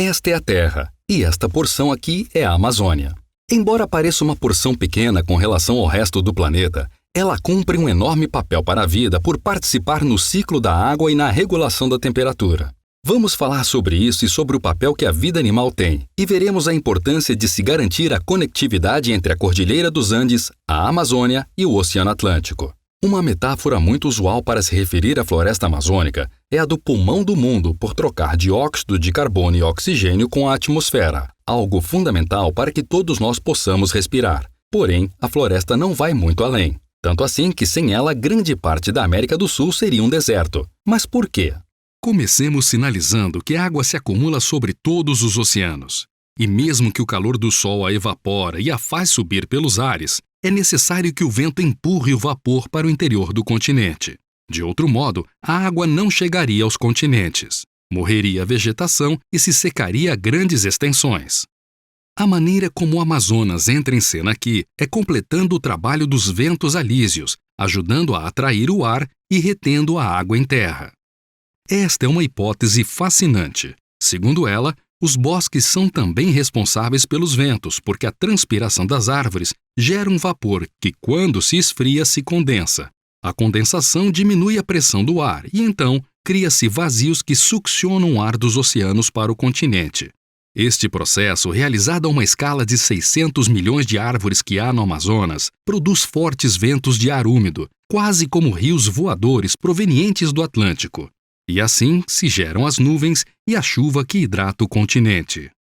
Esta é a Terra, e esta porção aqui é a Amazônia. Embora pareça uma porção pequena com relação ao resto do planeta, ela cumpre um enorme papel para a vida por participar no ciclo da água e na regulação da temperatura. Vamos falar sobre isso e sobre o papel que a vida animal tem, e veremos a importância de se garantir a conectividade entre a Cordilheira dos Andes, a Amazônia e o Oceano Atlântico. Uma metáfora muito usual para se referir à floresta amazônica é a do pulmão do mundo por trocar dióxido de carbono e oxigênio com a atmosfera, algo fundamental para que todos nós possamos respirar. Porém, a floresta não vai muito além. Tanto assim que sem ela, grande parte da América do Sul seria um deserto. Mas por quê? Comecemos sinalizando que a água se acumula sobre todos os oceanos. E mesmo que o calor do Sol a evapora e a faz subir pelos ares, é necessário que o vento empurre o vapor para o interior do continente. De outro modo, a água não chegaria aos continentes. Morreria a vegetação e se secaria a grandes extensões. A maneira como o Amazonas entra em cena aqui é completando o trabalho dos ventos alísios, ajudando a atrair o ar e retendo a água em terra. Esta é uma hipótese fascinante. Segundo ela, os bosques são também responsáveis pelos ventos, porque a transpiração das árvores gera um vapor que, quando se esfria, se condensa. A condensação diminui a pressão do ar e, então, cria-se vazios que succionam o ar dos oceanos para o continente. Este processo, realizado a uma escala de 600 milhões de árvores que há no Amazonas, produz fortes ventos de ar úmido, quase como rios voadores provenientes do Atlântico. E assim se geram as nuvens e a chuva que hidrata o continente.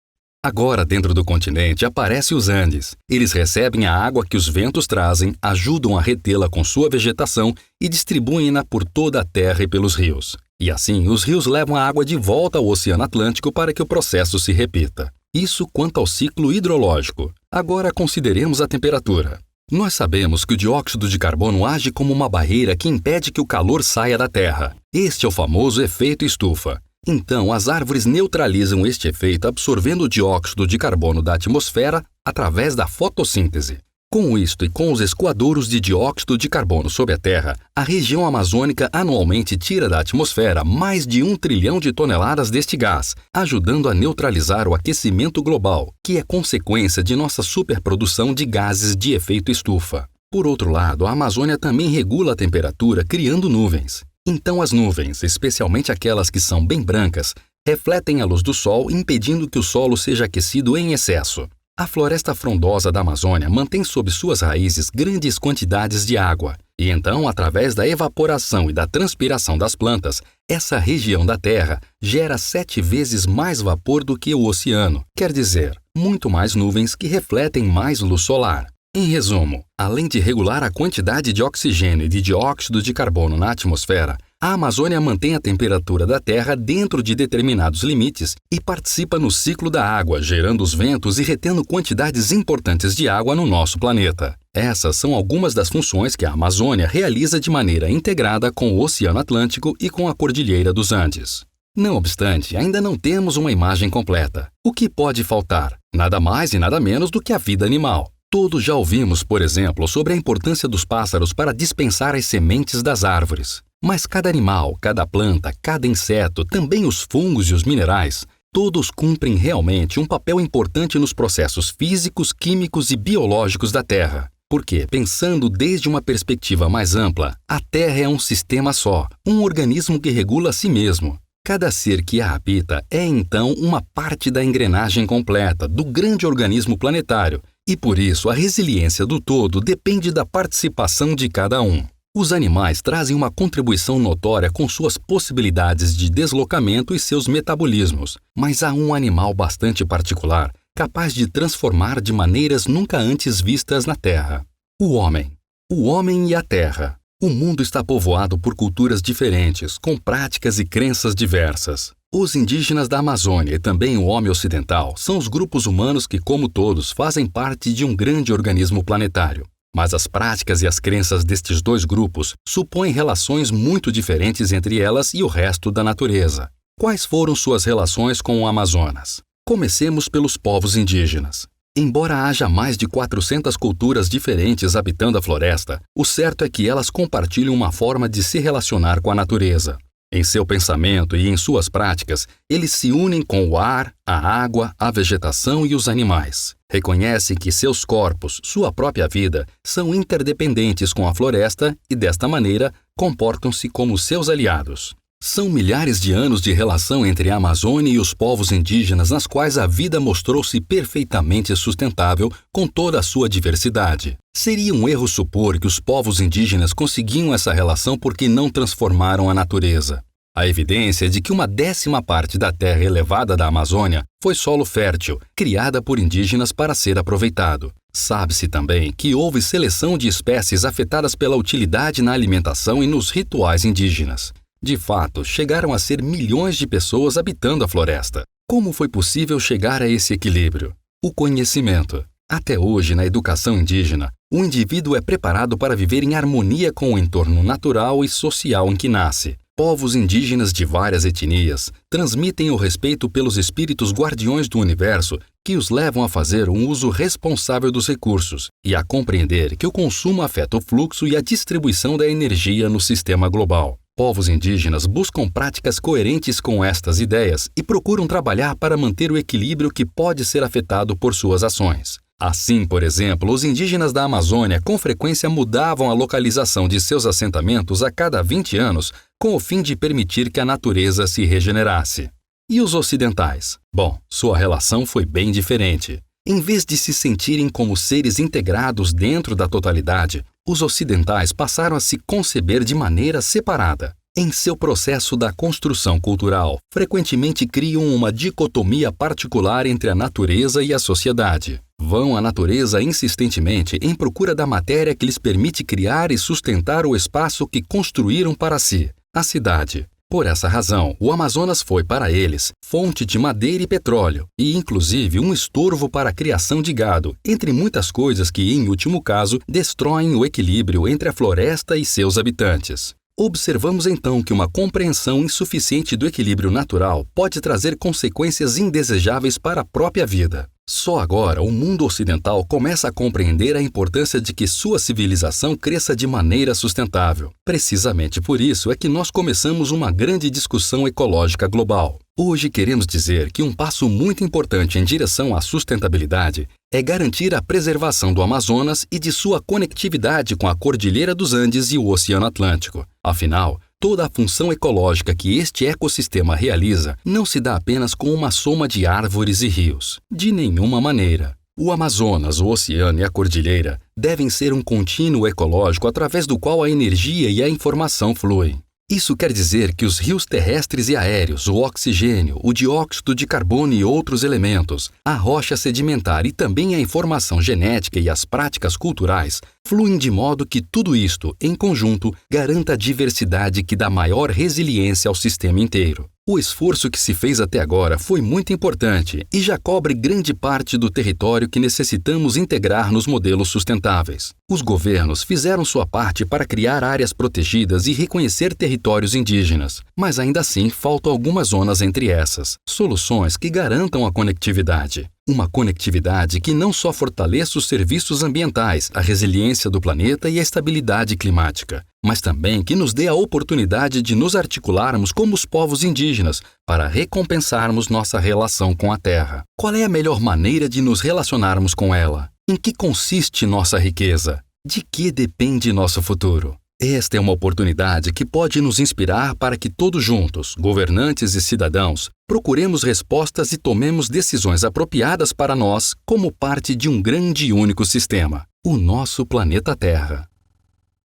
Agora, dentro do continente, aparecem os Andes. Eles recebem a água que os ventos trazem, ajudam a retê-la com sua vegetação e distribuem-na por toda a terra e pelos rios. E assim, os rios levam a água de volta ao Oceano Atlântico para que o processo se repita. Isso quanto ao ciclo hidrológico. Agora, consideremos a temperatura. Nós sabemos que o dióxido de carbono age como uma barreira que impede que o calor saia da Terra. Este é o famoso efeito estufa. Então, as árvores neutralizam este efeito absorvendo o dióxido de carbono da atmosfera através da fotossíntese. Com isto e com os escoadouros de dióxido de carbono sob a Terra, a região amazônica anualmente tira da atmosfera mais de 1 trilhão de toneladas deste gás, ajudando a neutralizar o aquecimento global, que é consequência de nossa superprodução de gases de efeito estufa. Por outro lado, a Amazônia também regula a temperatura criando nuvens. Então as nuvens, especialmente aquelas que são bem brancas, refletem a luz do Sol, impedindo que o solo seja aquecido em excesso. A floresta frondosa da Amazônia mantém sob suas raízes grandes quantidades de água, e então, através da evaporação e da transpiração das plantas, essa região da Terra gera 7 vezes mais vapor do que o oceano, quer dizer, muito mais nuvens que refletem mais luz solar. Em resumo, além de regular a quantidade de oxigênio e de dióxido de carbono na atmosfera, a Amazônia mantém a temperatura da Terra dentro de determinados limites e participa no ciclo da água, gerando os ventos e retendo quantidades importantes de água no nosso planeta. Essas são algumas das funções que a Amazônia realiza de maneira integrada com o Oceano Atlântico e com a Cordilheira dos Andes. Não obstante, ainda não temos uma imagem completa. O que pode faltar? Nada mais e nada menos do que a vida animal. Todos já ouvimos, por exemplo, sobre a importância dos pássaros para dispensar as sementes das árvores. Mas cada animal, cada planta, cada inseto, também os fungos e os minerais, todos cumprem realmente um papel importante nos processos físicos, químicos e biológicos da Terra. Porque, pensando desde uma perspectiva mais ampla, a Terra é um sistema só, um organismo que regula a si mesmo. Cada ser que a habita é, então, uma parte da engrenagem completa, do grande organismo planetário, e por isso a resiliência do todo depende da participação de cada um. Os animais trazem uma contribuição notória com suas possibilidades de deslocamento e seus metabolismos, mas há um animal bastante particular, capaz de transformar de maneiras nunca antes vistas na Terra: o homem. O homem e a Terra. O mundo está povoado por culturas diferentes, com práticas e crenças diversas. Os indígenas da Amazônia e também o homem ocidental são os grupos humanos que, como todos, fazem parte de um grande organismo planetário. Mas as práticas e as crenças destes dois grupos supõem relações muito diferentes entre elas e o resto da natureza. Quais foram suas relações com o Amazonas? Comecemos pelos povos indígenas. Embora haja mais de 400 culturas diferentes habitando a floresta, o certo é que elas compartilham uma forma de se relacionar com a natureza. Em seu pensamento e em suas práticas, eles se unem com o ar, a água, a vegetação e os animais. Reconhecem que seus corpos, sua própria vida, são interdependentes com a floresta e, desta maneira, comportam-se como seus aliados. São milhares de anos de relação entre a Amazônia e os povos indígenas nas quais a vida mostrou-se perfeitamente sustentável com toda a sua diversidade. Seria um erro supor que os povos indígenas conseguiam essa relação porque não transformaram a natureza. A evidência é de que 1/10 parte da terra elevada da Amazônia foi solo fértil, criada por indígenas para ser aproveitado. Sabe-se também que houve seleção de espécies afetadas pela utilidade na alimentação e nos rituais indígenas. De fato, chegaram a ser milhões de pessoas habitando a floresta. Como foi possível chegar a esse equilíbrio? O conhecimento. Até hoje, na educação indígena, o indivíduo é preparado para viver em harmonia com o entorno natural e social em que nasce. Povos indígenas de várias etnias transmitem o respeito pelos espíritos guardiões do universo que os levam a fazer um uso responsável dos recursos e a compreender que o consumo afeta o fluxo e a distribuição da energia no sistema global. Povos indígenas buscam práticas coerentes com estas ideias e procuram trabalhar para manter o equilíbrio que pode ser afetado por suas ações. Assim, por exemplo, os indígenas da Amazônia com frequência mudavam a localização de seus assentamentos a cada 20 anos, com o fim de permitir que a natureza se regenerasse. E os ocidentais? Bom, sua relação foi bem diferente. Em vez de se sentirem como seres integrados dentro da totalidade, os ocidentais passaram a se conceber de maneira separada. Em seu processo da construção cultural, frequentemente criam uma dicotomia particular entre a natureza e a sociedade. Vão à natureza insistentemente em procura da matéria que lhes permite criar e sustentar o espaço que construíram para si, a cidade. Por essa razão, o Amazonas foi para eles fonte de madeira e petróleo, e inclusive um estorvo para a criação de gado, entre muitas coisas que, em último caso, destroem o equilíbrio entre a floresta e seus habitantes. Observamos então que uma compreensão insuficiente do equilíbrio natural pode trazer consequências indesejáveis para a própria vida. Só agora o mundo ocidental começa a compreender a importância de que sua civilização cresça de maneira sustentável. Precisamente por isso é que nós começamos uma grande discussão ecológica global. Hoje queremos dizer que um passo muito importante em direção à sustentabilidade é garantir a preservação do Amazonas e de sua conectividade com a Cordilheira dos Andes e o Oceano Atlântico. Afinal, toda a função ecológica que este ecossistema realiza não se dá apenas com uma soma de árvores e rios. De nenhuma maneira. O Amazonas, o oceano e a cordilheira devem ser um contínuo ecológico através do qual a energia e a informação fluem. Isso quer dizer que os rios terrestres e aéreos, o oxigênio, o dióxido de carbono e outros elementos, a rocha sedimentar e também a informação genética e as práticas culturais fluem de modo que tudo isto, em conjunto, garanta a diversidade que dá maior resiliência ao sistema inteiro. O esforço que se fez até agora foi muito importante e já cobre grande parte do território que necessitamos integrar nos modelos sustentáveis. Os governos fizeram sua parte para criar áreas protegidas e reconhecer territórios indígenas, mas ainda assim faltam algumas zonas entre essas, soluções que garantam a conectividade. Uma conectividade que não só fortaleça os serviços ambientais, a resiliência do planeta e a estabilidade climática, mas também que nos dê a oportunidade de nos articularmos como os povos indígenas para recompensarmos nossa relação com a Terra. Qual é a melhor maneira de nos relacionarmos com ela? Em que consiste nossa riqueza? De que depende nosso futuro? Esta é uma oportunidade que pode nos inspirar para que todos juntos, governantes e cidadãos, procuremos respostas e tomemos decisões apropriadas para nós como parte de um grande e único sistema, o nosso planeta Terra.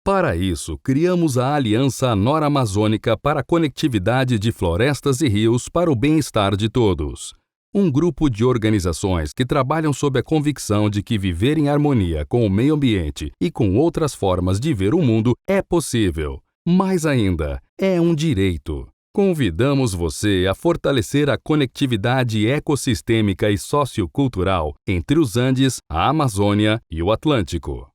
Para isso, criamos a Aliança Nor-Amazônica para a Conectividade de Florestas e Rios para o Bem-Estar de Todos. Um grupo de organizações que trabalham sob a convicção de que viver em harmonia com o meio ambiente e com outras formas de ver o mundo é possível. Mais ainda, é um direito. Convidamos você a fortalecer a conectividade ecossistêmica e sociocultural entre os Andes, a Amazônia e o Atlântico.